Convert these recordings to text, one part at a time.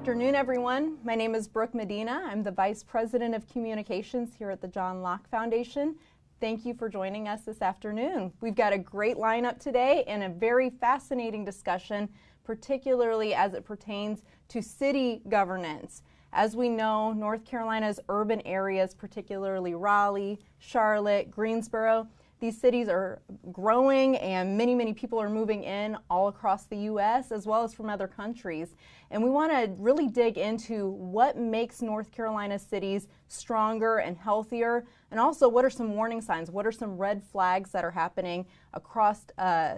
afternoon, everyone. My name is Brooke Medina. I'm the Vice President of Communications here at the John Locke Foundation. Thank you for joining us this afternoon. We've got a great lineup today and a very fascinating discussion, particularly as it pertains to city governance. As we know, North Carolina's urban areas, particularly Raleigh, Charlotte, Greensboro, these cities are growing and many people are moving in all across the U.S. as well as from other countries. And we want to really dig into what makes North Carolina cities stronger and healthier, and also what are some warning signs, what are some red flags that are happening across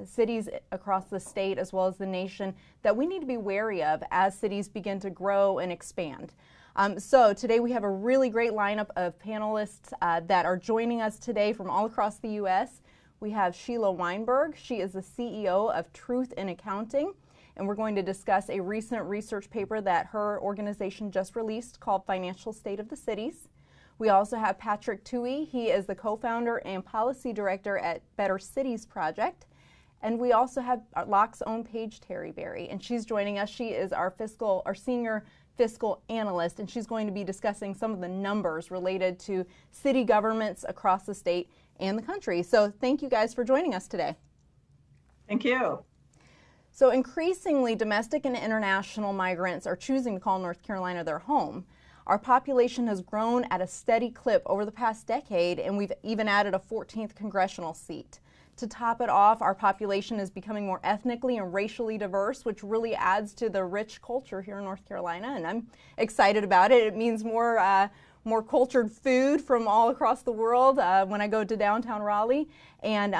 cities across the state as well as the nation that we need to be wary of as cities begin to grow and expand. So today we have a really great lineup of panelists that are joining us today from all across the U.S. We have Sheila Weinburg. She is the CEO of Truth in Accounting, and we're going to discuss a recent research paper that her organization just released called Financial State of the Cities. We also have Patrick Toohey. He is the co-founder and policy director at Better Cities Project. And we also have Locke's own Paige Terryberry, and she's joining us. She is our senior fiscal analyst, and she's going to be discussing some of the numbers related to city governments across the state and the country. So thank you guys for joining us today. Thank you. So increasingly, domestic and international migrants are choosing to call North Carolina their home. Our population has grown at a steady clip over the past decade, and we've even added a 14th congressional seat. To top it off, our population is becoming more ethnically and racially diverse, which really adds to the rich culture here in North Carolina, and I'm excited about it. It means more cultured food from all across the world when I go to downtown Raleigh, and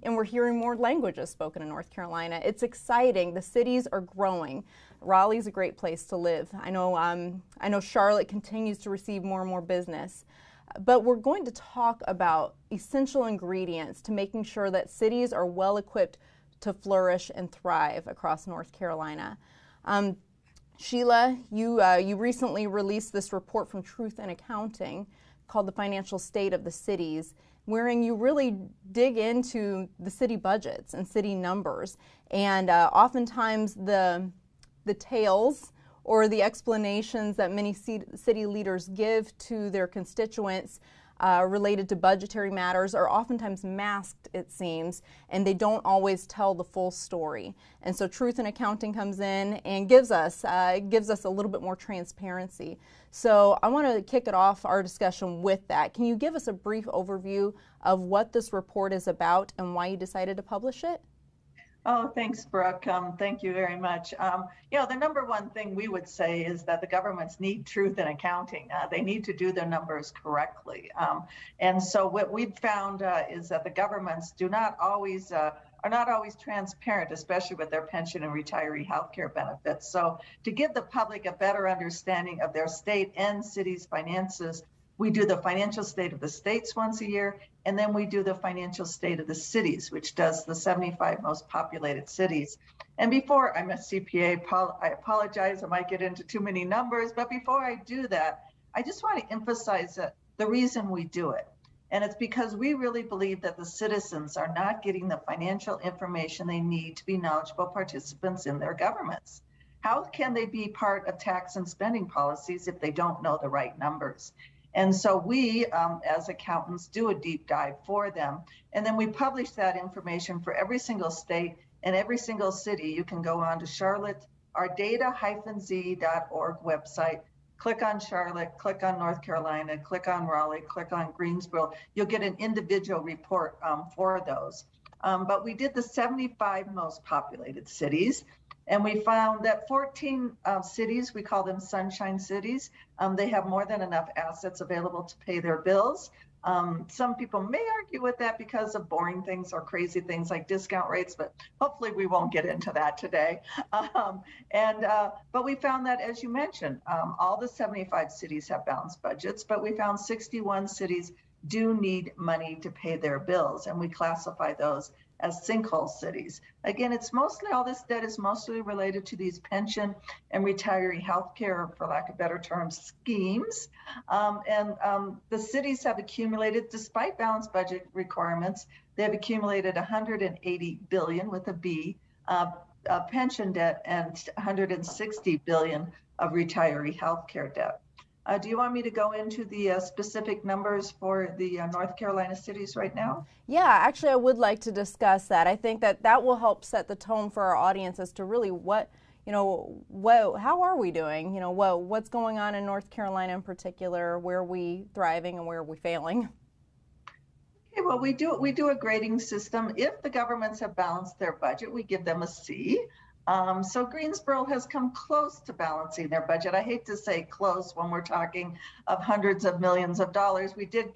we're hearing more languages spoken in North Carolina. It's exciting. The cities are growing. Raleigh's a great place to live. I know Charlotte continues to receive more and more business. But we're going to talk about essential ingredients to making sure that cities are well equipped to flourish and thrive across North Carolina. Sheila, you recently released this report from Truth in Accounting called The Financial State of the Cities, wherein you really dig into the city budgets and city numbers. And oftentimes the tales or the explanations that many city leaders give to their constituents related to budgetary matters are oftentimes masked, it seems, and they don't always tell the full story. And so Truth in Accounting comes in and gives us a little bit more transparency. So I want to kick it off our discussion with that. Can you give us a brief overview of what this report is about and why you decided to publish it? Oh, thanks, Brooke. Thank you very much. The number one thing we would say is that the governments need truth in accounting. They need to do their numbers correctly. And so what we've found is that the governments are not always transparent, especially with their pension and retiree healthcare benefits. So to give the public a better understanding of their state and city's finances, we do the financial state of the states once a year, and then we do the financial state of the cities, which does the 75 most populated cities. And before, I'm a CPA, I apologize, I might get into too many numbers, but before I do that, I just want to emphasize the reason we do it. And it's because we really believe that the citizens are not getting the financial information they need to be knowledgeable participants in their governments. How can they be part of tax and spending policies if they don't know the right numbers? And so we, as accountants, do a deep dive for them. And then we publish that information for every single state and every single city. You can go on to Charlotte, our data-z.org website, click on Charlotte, click on North Carolina, click on Raleigh, click on Greensboro. You'll get an individual report for those. But we did the 75 most populated cities. And we found that 14 cities, we call them sunshine cities, they have more than enough assets available to pay their bills. Some people may argue with that because of boring things or crazy things like discount rates, but hopefully we won't get into that today. But we found that, as you mentioned, all the 75 cities have balanced budgets, but we found 61 cities do need money to pay their bills, and we classify those as sinkhole cities. Again, it's mostly, all this debt is mostly related to these pension and retiree healthcare, for lack of better terms, schemes. The cities have accumulated, despite balanced budget requirements, they have accumulated 180 billion with a B, pension debt, and 160 billion of retiree health care debt. Do you want me to go into the specific numbers for the North Carolina cities right now? Yeah, actually, I would like to discuss that. I think that that will help set the tone for our audience as to really how are we doing? What's going on in North Carolina in particular? Where are we thriving and where are we failing? Okay, well, we do a grading system. If the governments have balanced their budget, we give them a C. So Greensboro has come close to balancing their budget. I hate to say close when we're talking of hundreds of millions of dollars. We did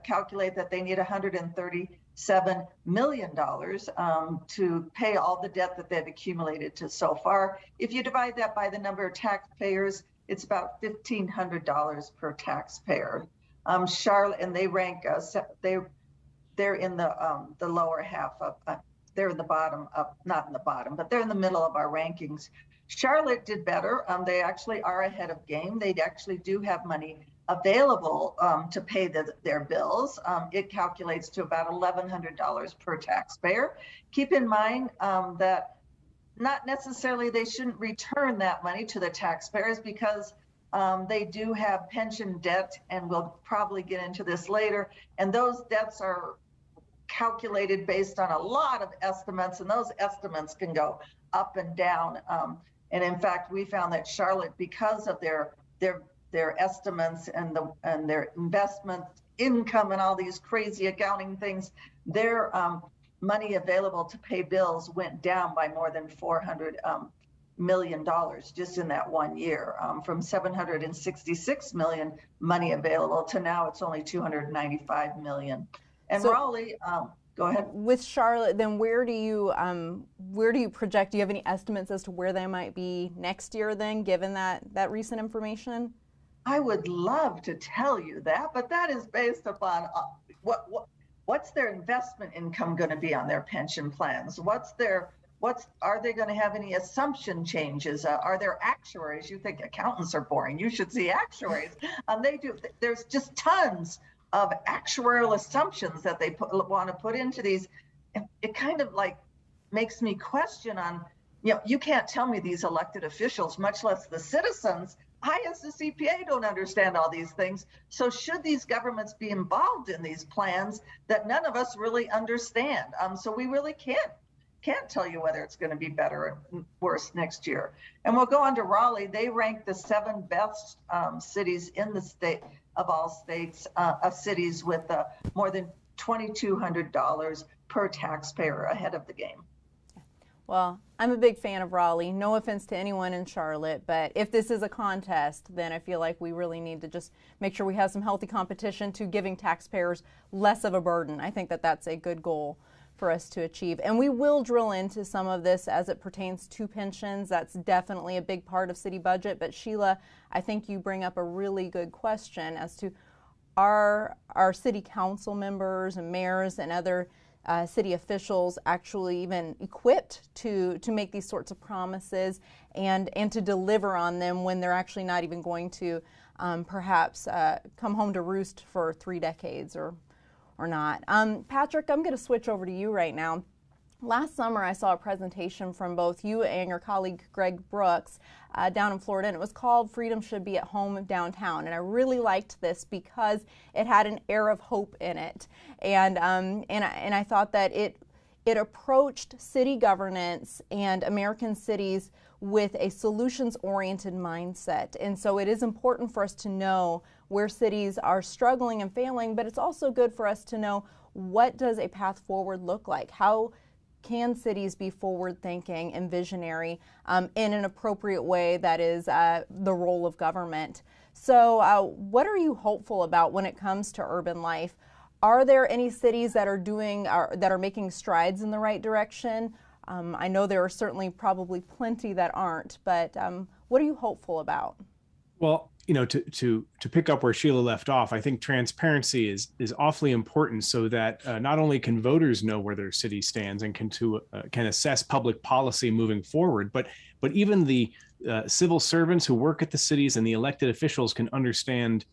calculate that they need $137 million to pay all the debt that they've accumulated to so far. If you divide that by the number of taxpayers, it's about $1,500 per taxpayer. Charlotte, and they rank they're in the lower half of. They're in the bottom of, not in the bottom, but they're in the middle of our rankings. Charlotte did better. They actually are ahead of game. They actually do have money available to pay their bills. It calculates to about $1,100 per taxpayer. Keep in mind that not necessarily they shouldn't return that money to the taxpayers because they do have pension debt, and we'll probably get into this later. And those debts are calculated based on a lot of estimates, and those estimates can go up and down. And in fact, we found that Charlotte, because of their estimates and their investment income and all these crazy accounting things, their money available to pay bills went down by more than $400 million just in that 1 year, from $766 million money available to now it's only $295 million. And so, Raleigh, go ahead. With Charlotte, then where do you project? Do you have any estimates as to where they might be next year then, given that recent information? I would love to tell you that, but that is based upon what's their investment income going to be on their pension plans? Are they going to have any assumption changes? Are there actuaries? You think accountants are boring. You should see actuaries. They do. There's just tons of actuarial assumptions that they want to put into these. It kind of like makes me question on, you can't tell me these elected officials, much less the citizens. I, as the CPA, don't understand all these things. So should these governments be involved in these plans that none of us really understand? So we really can't tell you whether it's going to be better or worse next year. And we'll go on to Raleigh. They rank the 7 best cities in the state of all states, of cities with more than $2,200 per taxpayer ahead of the game. Well, I'm a big fan of Raleigh. No offense to anyone in Charlotte, but if this is a contest, then I feel like we really need to just make sure we have some healthy competition to giving taxpayers less of a burden. I think that that's a good goal for us to achieve. And we will drill into some of this as it pertains to pensions. That's definitely a big part of city budget. But Sheila, I think you bring up a really good question as to are our city council members and mayors and other city officials actually even equipped to make these sorts of promises and to deliver on them when they're actually not even going to perhaps come home to roost for 3 decades or not. Patrick, I'm going to switch over to you right now. Last summer, I saw a presentation from both you and your colleague Greg Brooks down in Florida, and it was called Freedom Should Be at Home Downtown. And I really liked this because it had an air of hope in it. And I thought that it approached city governance and American cities with a solutions-oriented mindset. And so it is important for us to know where cities are struggling and failing, but it's also good for us to know what does a path forward look like? How can cities be forward-thinking and visionary in an appropriate way that is the role of government? So what are you hopeful about when it comes to urban life? Are there any cities that are making strides in the right direction? I know there are certainly probably plenty that aren't, but what are you hopeful about? Well, to pick up where Sheila left off, I think transparency is awfully important so that not only can voters know where their city stands and can assess public policy moving forward, but even the civil servants who work at the cities and the elected officials can understand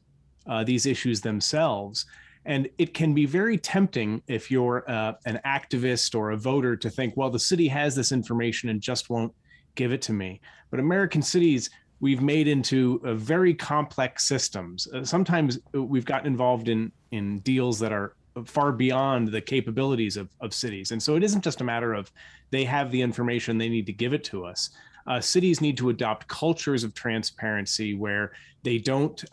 these issues themselves. And it can be very tempting if you're an activist or a voter to think, well, the city has this information and just won't give it to me. But American cities, we've made into very complex systems. Sometimes we've gotten involved in deals that are far beyond the capabilities of cities. And so it isn't just a matter of they have the information, they need to give it to us. Cities need to adopt cultures of transparency where they don't,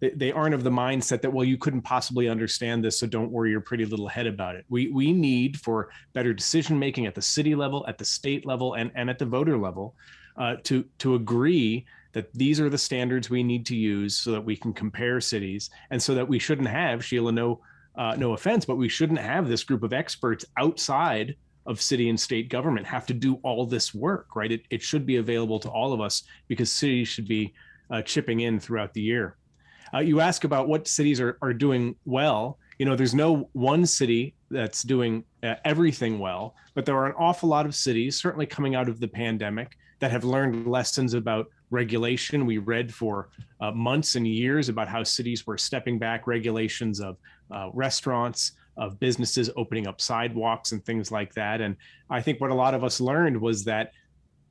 they aren't of the mindset that, well, you couldn't possibly understand this, so don't worry your pretty little head about it. We need for better decision-making at the city level, at the state level, and at the voter level to agree that these are the standards we need to use so that we can compare cities, and so that we shouldn't have, Sheila, no offense, but we shouldn't have this group of experts outside of city and state government have to do all this work, right? It should be available to all of us because cities should be chipping in throughout the year. You ask about what cities are doing well. There's no one city that's doing everything well, but there are an awful lot of cities, certainly coming out of the pandemic, that have learned lessons about regulation. We read for months and years about how cities were stepping back regulations of restaurants, of businesses opening up sidewalks and things like that. And I think what a lot of us learned was that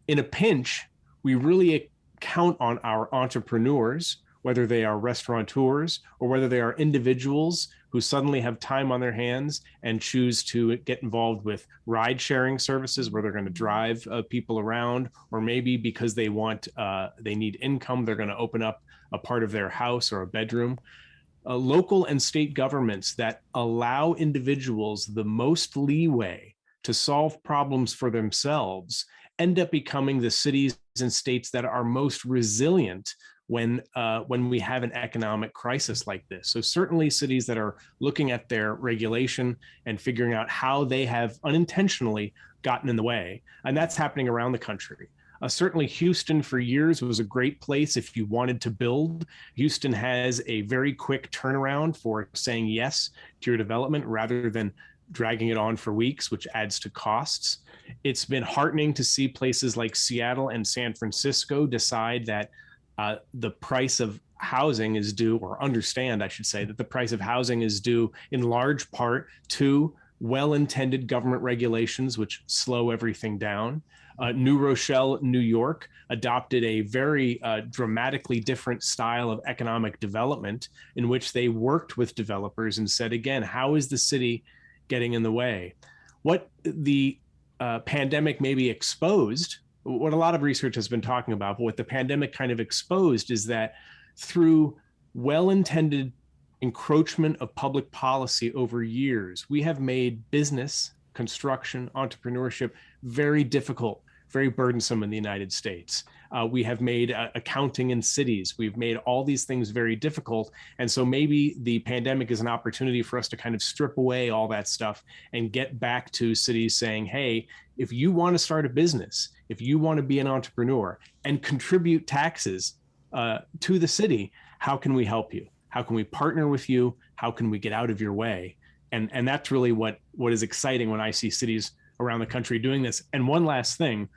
in a pinch, we really count on our entrepreneurs, whether they are restaurateurs or whether they are individuals who suddenly have time on their hands and choose to get involved with ride sharing services where they're going to drive people around, or maybe because they need income, they're going to open up a part of their house or a bedroom. Local and state governments that allow individuals the most leeway to solve problems for themselves end up becoming the cities and states that are most resilient when we have an economic crisis like this. So certainly cities that are looking at their regulation and figuring out how they have unintentionally gotten in the way, and that's happening around the country. Certainly Houston for years was a great place if you wanted to build. Houston has a very quick turnaround for saying yes to your development rather than dragging it on for weeks, which adds to costs. It's been heartening to see places like Seattle and San Francisco decide that the price of housing is due, or understand, I should say, that the price of housing is due in large part to well-intended government regulations, which slow everything down. New Rochelle, New York, adopted a very dramatically different style of economic development in which they worked with developers and said, again, how is the city getting in the way? What the pandemic maybe exposed, what a lot of research has been talking about, but what the pandemic kind of exposed is that through well-intended encroachment of public policy over years, we have made business, construction, entrepreneurship very difficult, very burdensome in the United States. We have made accounting in cities. We've made all these things very difficult. And so maybe the pandemic is an opportunity for us to kind of strip away all that stuff and get back to cities saying, hey, if you want to start a business, if you want to be an entrepreneur and contribute taxes to the city, how can we help you? How can we partner with you? How can we get out of your way? And that's really what is exciting when I see cities around the country doing this. And one last thing,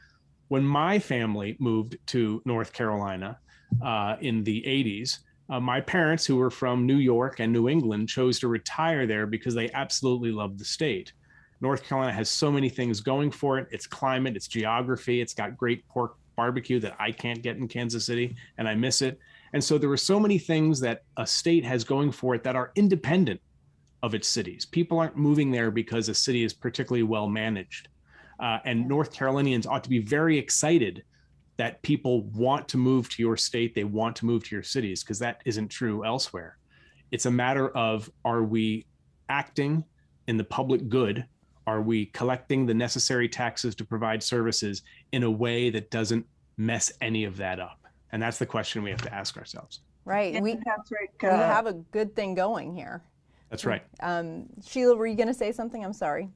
when my family moved to North Carolina in the 80s, my parents, who were from New York and New England, chose to retire there because they absolutely loved the state. North Carolina has so many things going for it. Its climate, its geography, it's got great pork barbecue that I can't get in Kansas City, and I miss it. And so there were so many things that a state has going for it that are independent of its cities. People aren't moving there because a city is particularly well managed. And North Carolinians ought to be very excited that people want to move to your state, they want to move to your cities, because that isn't true elsewhere. It's a matter of, are we acting in the public good? Are we collecting the necessary taxes to provide services in a way that doesn't mess any of that up? And that's the question we have to ask ourselves. Right. We have a good thing going here. That's right. Sheila, were you going to say something? I'm sorry.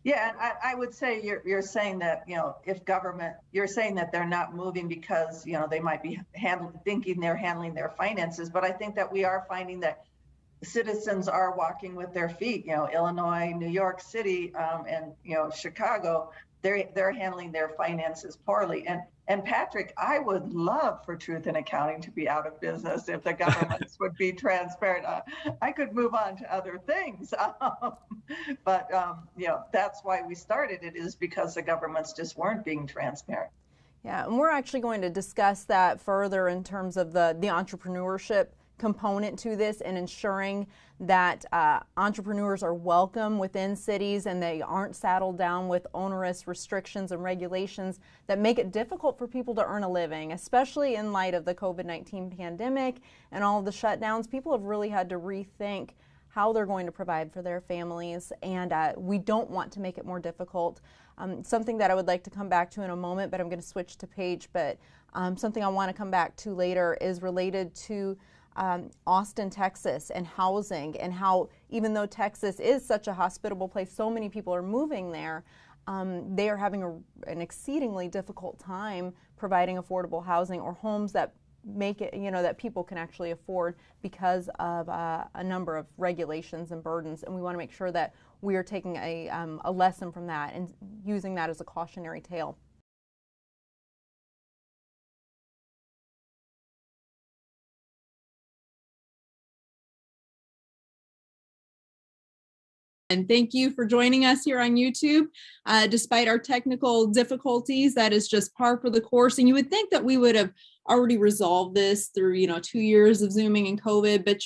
Yeah, I would say you're saying that, if government, you're saying that they're not moving because, they might be thinking they're handling their finances. But I think that we are finding that citizens are walking with their feet. Illinois, New York City, and Chicago, they're handling their finances poorly. And Patrick, I would love for Truth in Accounting to be out of business if the governments would be transparent. I could move on to other things, but that's why we started it, is because the governments just weren't being transparent. Yeah, and we're actually going to discuss that further in terms of the entrepreneurship component to this and ensuring that entrepreneurs are welcome within cities and they aren't saddled down with onerous restrictions and regulations that make it difficult for people to earn a living, especially in light of the COVID-19 pandemic and all of the shutdowns. People have really had to rethink how they're going to provide for their families, and we don't want to make it more difficult. Something that I would like to come back to in a moment, but I'm going to switch to Paige, but something I want to come back to later is related to Austin, Texas, and housing, and how even though Texas is such a hospitable place, so many people are moving there, they are having an exceedingly difficult time providing affordable housing or homes that make it, that people can actually afford because of a number of regulations and burdens. And we want to make sure that we are taking a lesson from that and using that as a cautionary tale. And thank you for joining us here on YouTube. Despite our technical difficulties, that is just par for the course. And you would think that we would have already resolved this through, 2 years of Zooming and COVID, but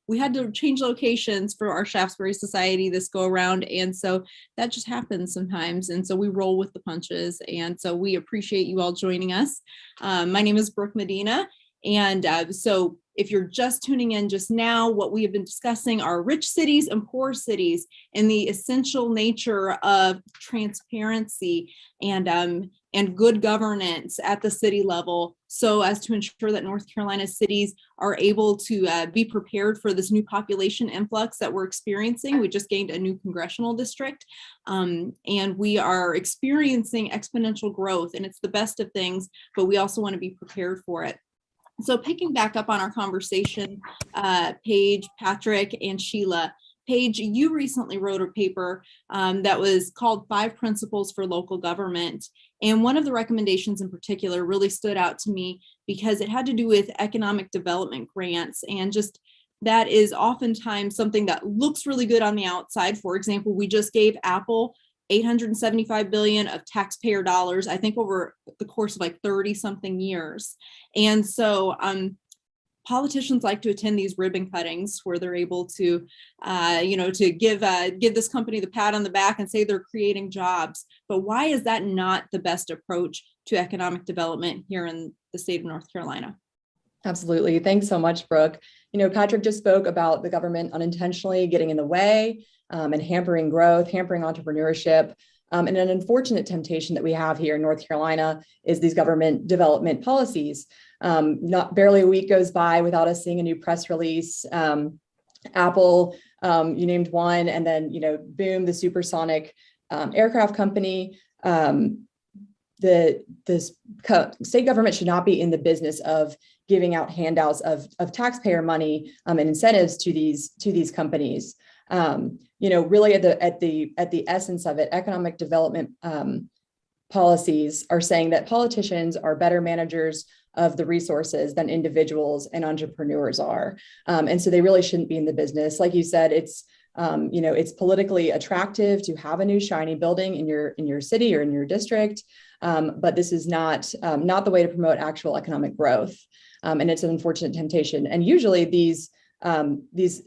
we had to change locations for our Shaftesbury Society this go around. And so that just happens sometimes. And so we roll with the punches. And so we appreciate you all joining us. My name is Brooke Medina. And so if you're just tuning in just now, what we have been discussing are rich cities and poor cities and the essential nature of transparency and good governance at the city level, so as to ensure that North Carolina cities are able to be prepared for this new population influx that we're experiencing. We just gained a new congressional district, and we are experiencing exponential growth, and it's the best of things, but we also want to be prepared for it. So picking back up on our conversation, Paige, Patrick, and Sheila. Paige, you recently wrote a paper that was called 5 Principles for Local Government. And one of the recommendations in particular really stood out to me because it had to do with economic development grants, and just that is oftentimes something that looks really good on the outside. For example, we just gave Apple $875 billion of taxpayer dollars, I think over the course of like 30 something years. And so politicians like to attend these ribbon cuttings where they're able to, to give this company the pat on the back and say they're creating jobs. But why is that not the best approach to economic development here in the state of North Carolina? Absolutely. Thanks so much, Brooke. Patrick just spoke about the government unintentionally getting in the way and hampering growth, hampering entrepreneurship. And an unfortunate temptation that we have here in North Carolina is these government development policies. Not barely a week goes by without us seeing a new press release. Apple, you named one, and then, boom, the supersonic aircraft company. The state government should not be in the business of giving out handouts of taxpayer money and incentives to these companies. Really at the essence of it, economic development policies are saying that politicians are better managers of the resources than individuals and entrepreneurs are. And so they really shouldn't be in the business. Like you said, it's politically attractive to have a new shiny building in your city or in your district. But this is not the way to promote actual economic growth. And it's an unfortunate temptation. And usually these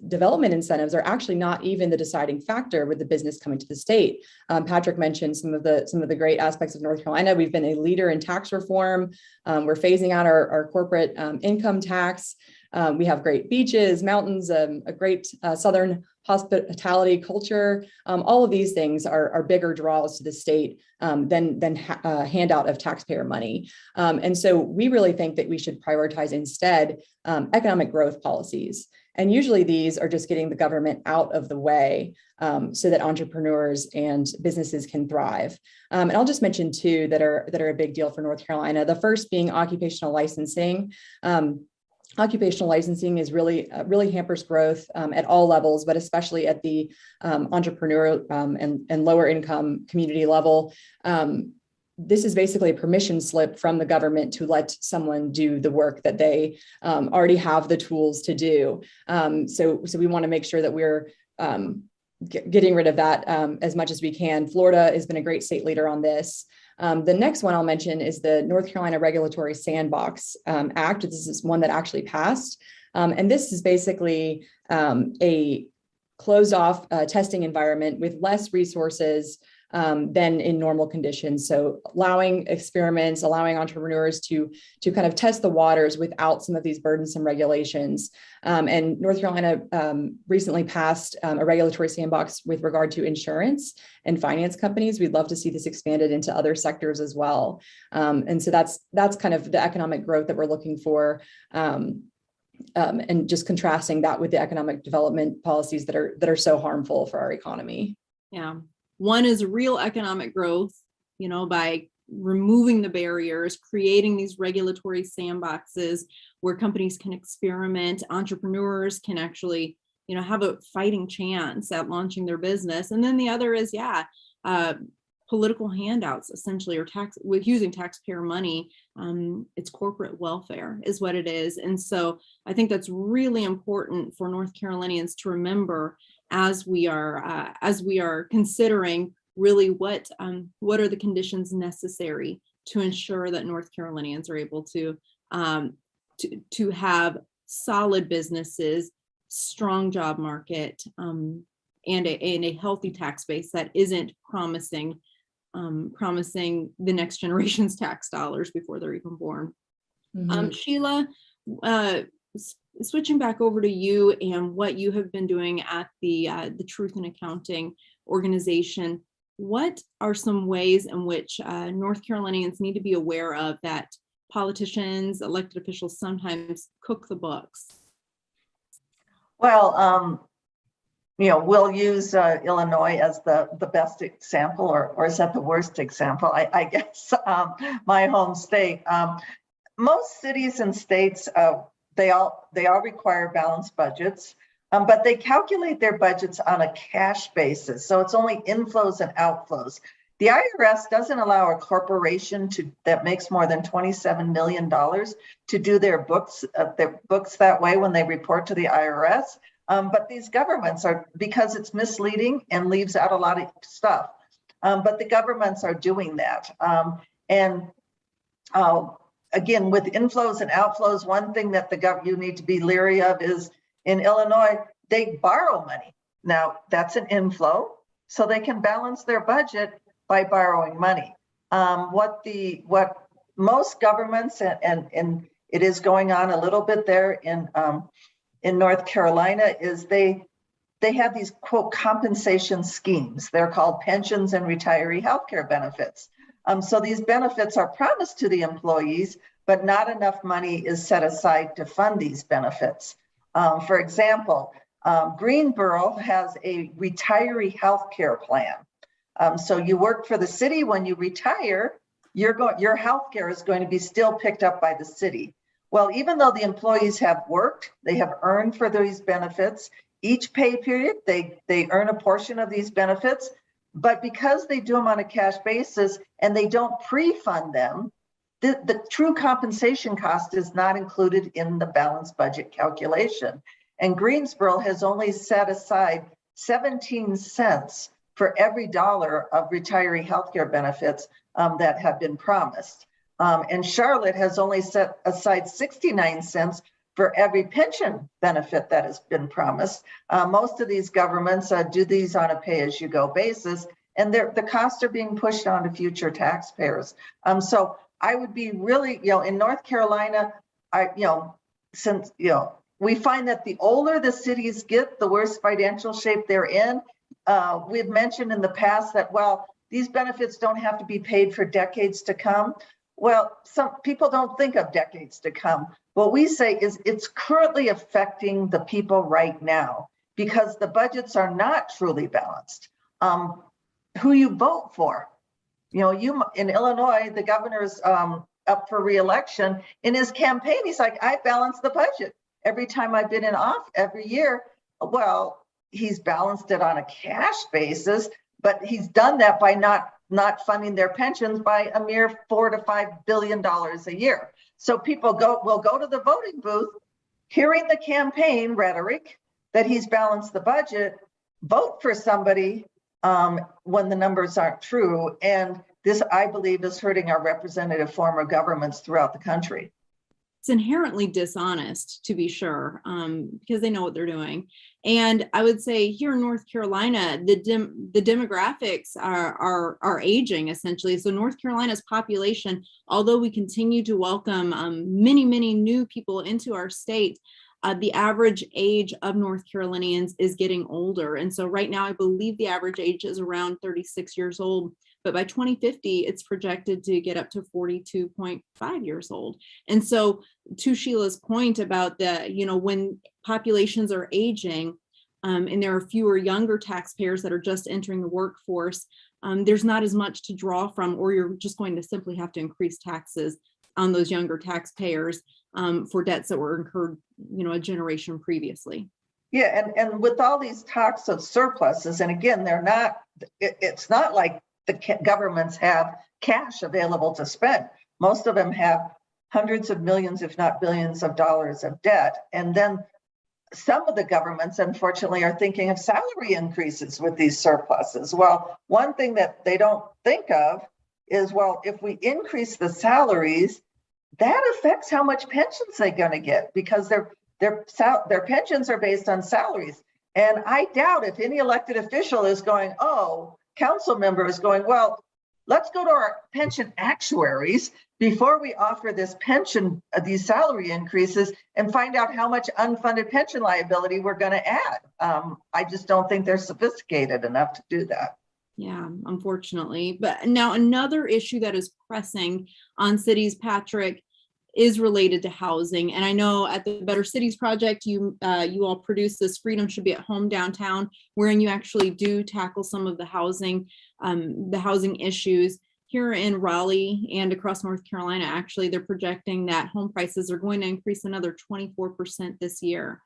development incentives are actually not even the deciding factor with the business coming to the state. Patrick mentioned some of the great aspects of North Carolina. We've been a leader in tax reform. We're phasing out our corporate income tax. We have great beaches, mountains, a great Southern hospitality culture. All of these things are bigger draws to the state than handout of taxpayer money. And so we really think that we should prioritize instead economic growth policies. And usually these are just getting the government out of the way so that entrepreneurs and businesses can thrive. And I'll just mention two that are a big deal for North Carolina. The first being occupational licensing. Occupational licensing is really hampers growth at all levels, but especially at the entrepreneur and lower income community level. This is basically a permission slip from the government to let someone do the work that they already have the tools to do. So we want to make sure that we're getting rid of that as much as we can. Florida has been a great state leader on this. The next one I'll mention is the North Carolina Regulatory Sandbox Act. This is one that actually passed. And this is basically a closed off testing environment with less resources than in normal conditions. So allowing experiments, allowing entrepreneurs to kind of test the waters without some of these burdensome regulations. And North Carolina recently passed a regulatory sandbox with regard to insurance and finance companies. We'd love to see this expanded into other sectors as well. And so that's kind of the economic growth that we're looking for. And just contrasting that with the economic development policies that are so harmful for our economy. Yeah. One is real economic growth, by removing the barriers, creating these regulatory sandboxes where companies can experiment, entrepreneurs can actually, have a fighting chance at launching their business. And then the other is, political handouts, essentially, or with using taxpayer money. It's corporate welfare is what it is. And so I think that's really important for North Carolinians to remember as we are considering really what are the conditions necessary to ensure that North Carolinians are able to have solid businesses, strong job market, and a healthy tax base that isn't promising the next generation's tax dollars before they're even born. Mm-hmm. Sheila, switching back over to you and what you have been doing at the Truth in Accounting organization, what are some ways in which North Carolinians need to be aware of that politicians, elected officials sometimes cook the books? Well, we'll use Illinois as the best example, or is that the worst example? I guess my home state. Most cities and states, they all require balanced budgets, but they calculate their budgets on a cash basis. So it's only inflows and outflows. The IRS doesn't allow a corporation that makes more than $27 million to do their books that way when they report to the IRS. But these governments are, because it's misleading and leaves out a lot of stuff. But the governments are doing that. Again, with inflows and outflows, one thing that you need to be leery of is in Illinois, they borrow money. Now, that's an inflow, so they can balance their budget by borrowing money. What most governments, and it is going on a little bit there in North Carolina, is they have these, quote, compensation schemes. They're called pensions and retiree healthcare benefits. So these benefits are promised to the employees, but not enough money is set aside to fund these benefits. For example, Greensboro has a retiree healthcare plan. So you work for the city. When you retire, your healthcare is going to be still picked up by the city. Well, even though the employees have worked, they have earned for these benefits. Each pay period, they earn a portion of these benefits. But because they do them on a cash basis and they don't pre-fund them, the true compensation cost is not included in the balanced budget calculation. And Greensboro has only set aside 17 cents for every dollar of retiree healthcare benefits that have been promised. And Charlotte has only set aside 69 cents for every pension benefit that has been promised. Most of these governments do these on a pay-as-you-go basis, and the costs are being pushed on to future taxpayers. So I would be really, in North Carolina, since we find that the older the cities get, the worse financial shape they're in. We've mentioned in the past that, these benefits don't have to be paid for decades to come. Well, some people don't think of decades to come. What we say is it's currently affecting the people right now because the budgets are not truly balanced. Who you vote for? You in Illinois, the governor's up for re-election. In his campaign, he's like, I balance the budget. Every time I've been in office, every year, he's balanced it on a cash basis, but he's done that by not funding their pensions by a mere $4 to $5 billion a year. So people will go to the voting booth, hearing the campaign rhetoric that he's balanced the budget, vote for somebody when the numbers aren't true. And this, I believe, is hurting our representative form of governments throughout the country. It's inherently dishonest, to be sure, because they know what they're doing. And I would say here in North Carolina, the demographics are aging, essentially. So North Carolina's population, although we continue to welcome many new people into our state, the average age of North Carolinians is getting older. And so right now, I believe the average age is around 36 years old. But by 2050, it's projected to get up to 42.5 years old. And so to Sheila's point about when populations are aging and there are fewer younger taxpayers that are just entering the workforce, there's not as much to draw from, or you're just going to simply have to increase taxes on those younger taxpayers for debts that were incurred, a generation previously. Yeah, and with all these talks of surpluses, and again, it's not like the governments have cash available to spend. Most of them have hundreds of millions, if not billions of dollars of debt. And then some of the governments, unfortunately, are thinking of salary increases with these surpluses. Well, one thing that they don't think of is, well, if we increase the salaries, that affects how much pensions they're going to get, because their pensions are based on salaries. And I doubt if any elected official is going, council member is going, well, let's go to our pension actuaries before we offer this pension, these salary increases, and find out how much unfunded pension liability we're going to add. I just don't think they're sophisticated enough to do that. Yeah, unfortunately. But now another issue that is pressing on cities, Patrick, is related to housing. And I know at the Better Cities Project, you all produce this Freedom Should Be at Home downtown, wherein you actually do tackle some of the housing issues. Here in Raleigh and across North Carolina, actually, they're projecting that home prices are going to increase another 24% this year.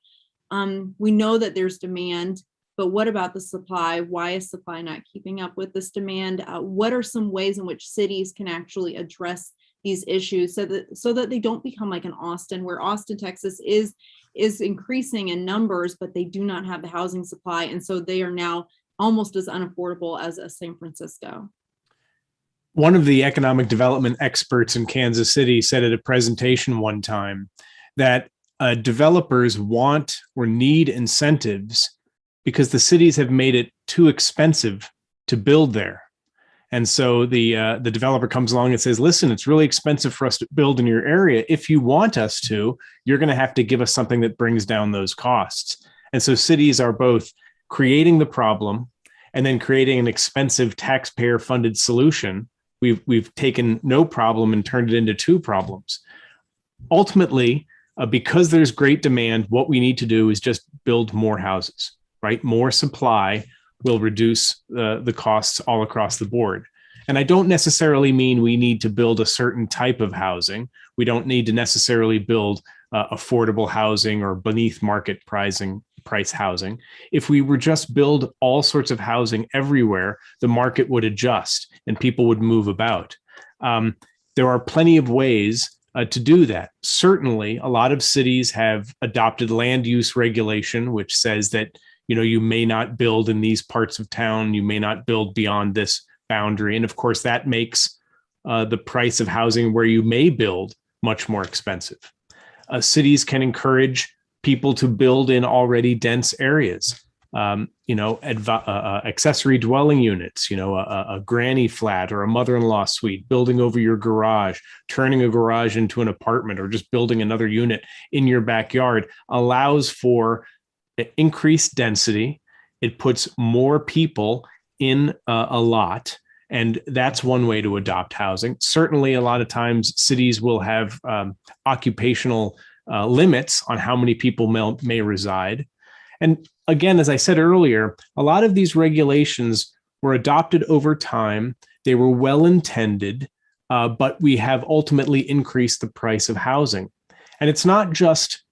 We know that there's demand, but what about the supply? Why is supply not keeping up with this demand? What are some ways in which cities can actually address these issues so that they don't become like an Austin, where Austin, Texas is increasing in numbers, but they do not have the housing supply. And so they are now almost as unaffordable as San Francisco. One of the economic development experts in Kansas City said at a presentation one time that developers want or need incentives because the cities have made it too expensive to build there. And so the developer comes along and says, listen, it's really expensive for us to build in your area. If you want us to, you're going to have to give us something that brings down those costs. And so cities are both creating the problem and then creating an expensive taxpayer funded solution. We've taken no problem and turned it into two problems. Ultimately, because there's great demand, what we need to do is just build more houses, right? More supply will reduce the costs all across the board. And I don't necessarily mean we need to build a certain type of housing. We don't need to necessarily build affordable housing or beneath market price housing. If we were just build all sorts of housing everywhere, the market would adjust and people would move about. There are plenty of ways to do that. Certainly, a lot of cities have adopted land use regulation, which says that you may not build in these parts of town, you may not build beyond this boundary. And of course, that makes the price of housing where you may build much more expensive. Cities can encourage people to build in already dense areas, accessory dwelling units, a granny flat or a mother-in-law suite, building over your garage, turning a garage into an apartment, or just building another unit in your backyard allows for increased density. It puts more people in a lot. And that's one way to adopt housing. Certainly, a lot of times cities will have occupational limits on how many people may reside. And again, as I said earlier, a lot of these regulations were adopted over time. They were well intended, but we have ultimately increased the price of housing. And it's not just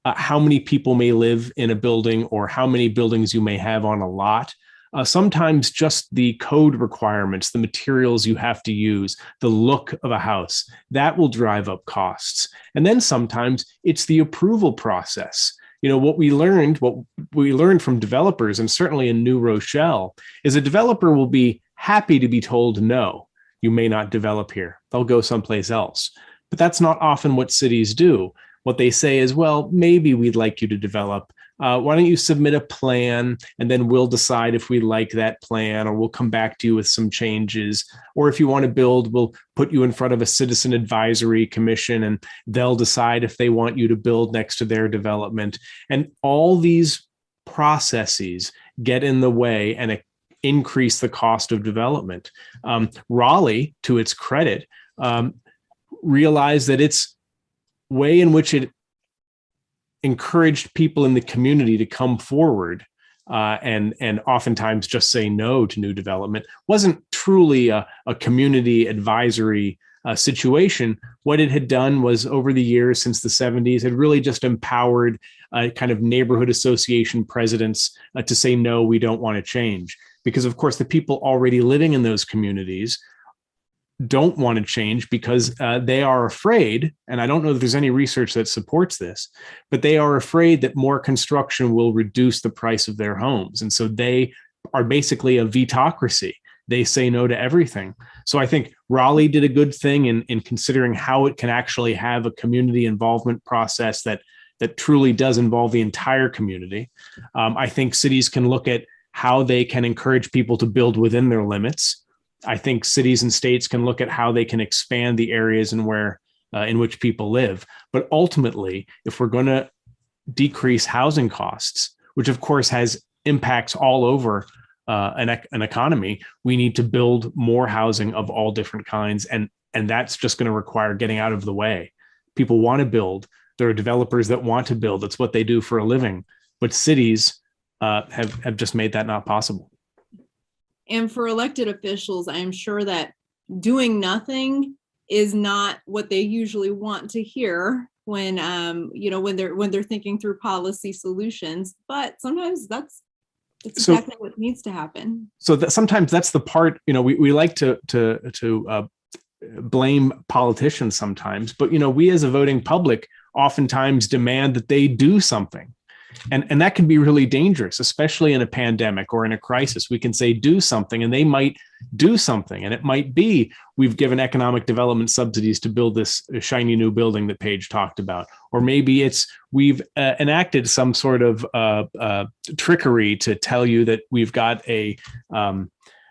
how many people may live in a building or how many buildings you may have on a lot. Sometimes just the code requirements, the materials you have to use, the look of a house, that will drive up costs. And then sometimes it's the approval process. what we learned from developers, and certainly in New Rochelle, is a developer will be happy to be told, no, you may not develop here. They'll go someplace else. But that's not often what cities do. What they say is, well, maybe we'd like you to develop. Why don't you submit a plan, and then we'll decide if we like that plan, or we'll come back to you with some changes. Or if you want to build, we'll put you in front of a citizen advisory commission, and they'll decide if they want you to build next to their development. And all these processes get in the way and increase the cost of development. Raleigh, to its credit, realized that its way in which it encouraged people in the community to come forward and oftentimes just say no to new development wasn't truly a community advisory situation. What it had done was, over the years since the 70s, had really just empowered kind of neighborhood association presidents to say, no, we don't want to change. Because, of course, the people already living in those communities don't want to change because they are afraid, and I don't know that there's any research that supports this, but they are afraid that more construction will reduce the price of their homes. And so they are basically a vetocracy. They say no to everything. So I think Raleigh did a good thing in considering how it can actually have a community involvement process that truly does involve the entire community. I think cities can look at how they can encourage people to build within their limits. I think cities and states can look at how they can expand the areas in which people live. But ultimately, if we're going to decrease housing costs, which of course has impacts all over an economy, we need to build more housing of all different kinds. And that's just going to require getting out of the way. People want to build. There are developers that want to build. That's what they do for a living. But cities have just made that not possible. And for elected officials, I'm sure that doing nothing is not what they usually want to hear when they're thinking through policy solutions. But sometimes that's exactly what needs to happen. So sometimes that's the part, we like to blame politicians sometimes, but we as a voting public oftentimes demand that they do something. And that can be really dangerous, especially in a pandemic or in a crisis. We can say, do something, and they might do something. And it might be, we've given economic development subsidies to build this shiny new building that Paige talked about. Or maybe it's, we've enacted some sort of trickery to tell you that we've got a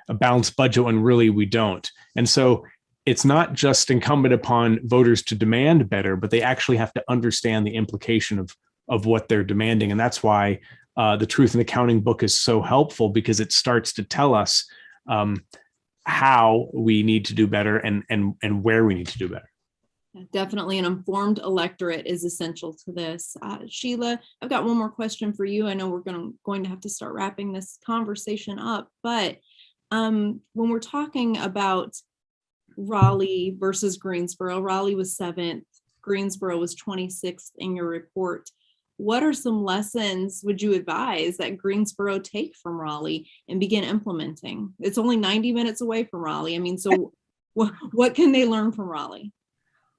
balanced budget when really we don't. And so it's not just incumbent upon voters to demand better, but they actually have to understand the implication of what they're demanding. And that's why the Truth in Accounting book is so helpful, because it starts to tell us how we need to do better and where we need to do better. Definitely an informed electorate is essential to this. Sheila, I've got one more question for you. I know we're going to have to start wrapping this conversation up, but when we're talking about Raleigh versus Greensboro, Raleigh was 7th, Greensboro was 26th in your report. What are some lessons would you advise that Greensboro take from Raleigh and begin implementing? It's only 90 minutes away from Raleigh. I mean, so what can they learn from Raleigh?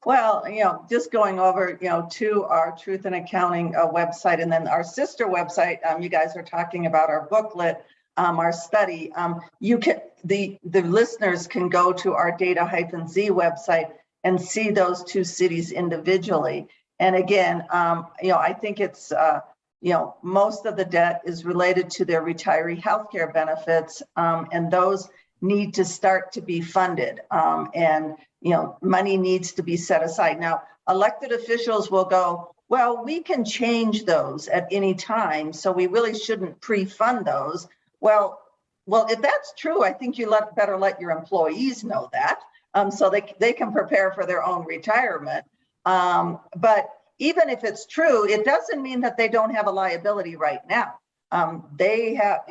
Well, just going over, to our Truth in Accounting website, and then our sister website, you guys are talking about our booklet, our study. The listeners can go to our Data-Z website and see those two cities individually. And again, I think it's, most of the debt is related to their retiree healthcare benefits, and those need to start to be funded. And money needs to be set aside. Now, elected officials will go, well, we can change those at any time, so we really shouldn't pre-fund those. Well, if that's true, I think you better let your employees know that, so they can prepare for their own retirement. But even if it's true, it doesn't mean that they don't have a liability right now. They have,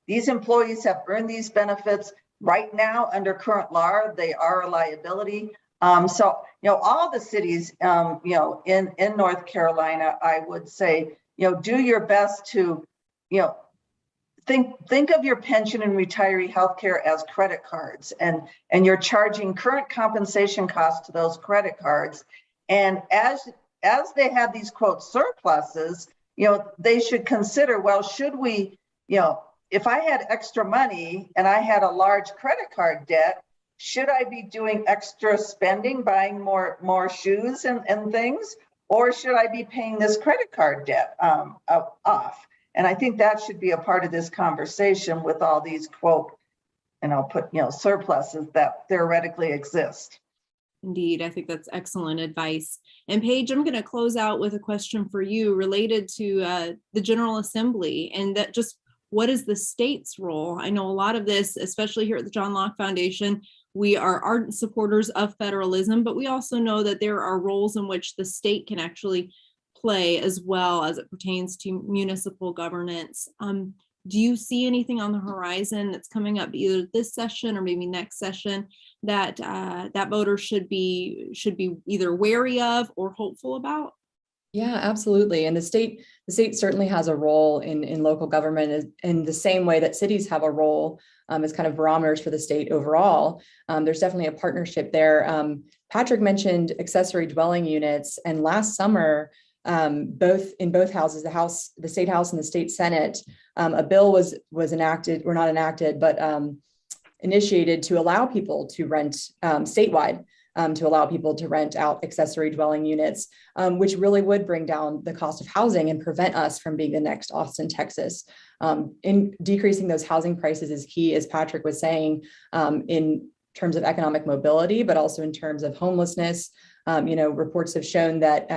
these employees have earned these benefits right now under current law. They are a liability. So, all the cities, in North Carolina, I would say, do your best to, think of your pension and retiree healthcare as credit cards, and you're charging current compensation costs to those credit cards. And as they have these quote surpluses, they should consider, well, should we, if I had extra money and I had a large credit card debt, should I be doing extra spending, buying more shoes and things? Or should I be paying this credit card debt off? And I think that should be a part of this conversation with all these quote, and I'll put, surpluses that theoretically exist. Indeed, I think that's excellent advice. And Paige, I'm going to close out with a question for you related to the General Assembly, and that just what is the state's role? I know a lot of this, especially here at the John Locke Foundation, we are ardent supporters of federalism, but we also know that there are roles in which the state can actually play as well as it pertains to municipal governance. Do you see anything on the horizon that's coming up either this session or maybe next session that that voters should be either wary of or hopeful about? Yeah, absolutely. And the state certainly has a role in local government in the same way that cities have a role as kind of barometers for the state overall. There's definitely a partnership there. Patrick mentioned accessory dwelling units, and last summer, both houses, the state house and the state senate, a bill was enacted, or not enacted, but initiated to allow people to rent statewide. To allow people to rent out accessory dwelling units, which really would bring down the cost of housing and prevent us from being the next Austin, Texas. In decreasing those housing prices is key, as Patrick was saying, in terms of economic mobility, but also in terms of homelessness. Reports have shown that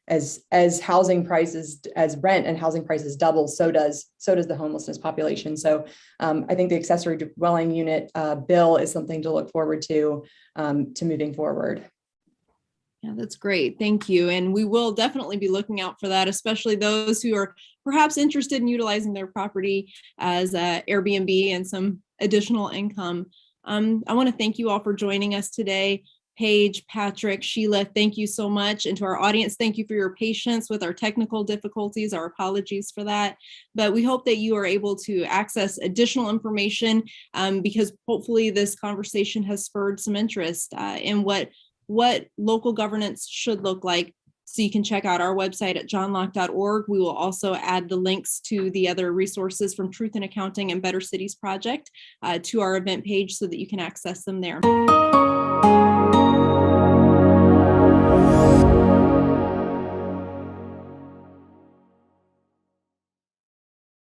as housing prices, as rent and housing prices double, so does the homelessness population. So I think the accessory dwelling unit bill is something to look forward to moving forward. Yeah, that's great. Thank you. And we will definitely be looking out for that, especially those who are perhaps interested in utilizing their property as Airbnb and some additional income. I want to thank you all for joining us today. Paige, Patrick, Sheila, thank you so much. And to our audience, thank you for your patience with our technical difficulties. Our apologies for that. But we hope that you are able to access additional information because hopefully this conversation has spurred some interest in what local governance should look like. So you can check out our website at johnlocke.org. We will also add the links to the other resources from Truth in Accounting and Better Cities Project to our event page so that you can access them there.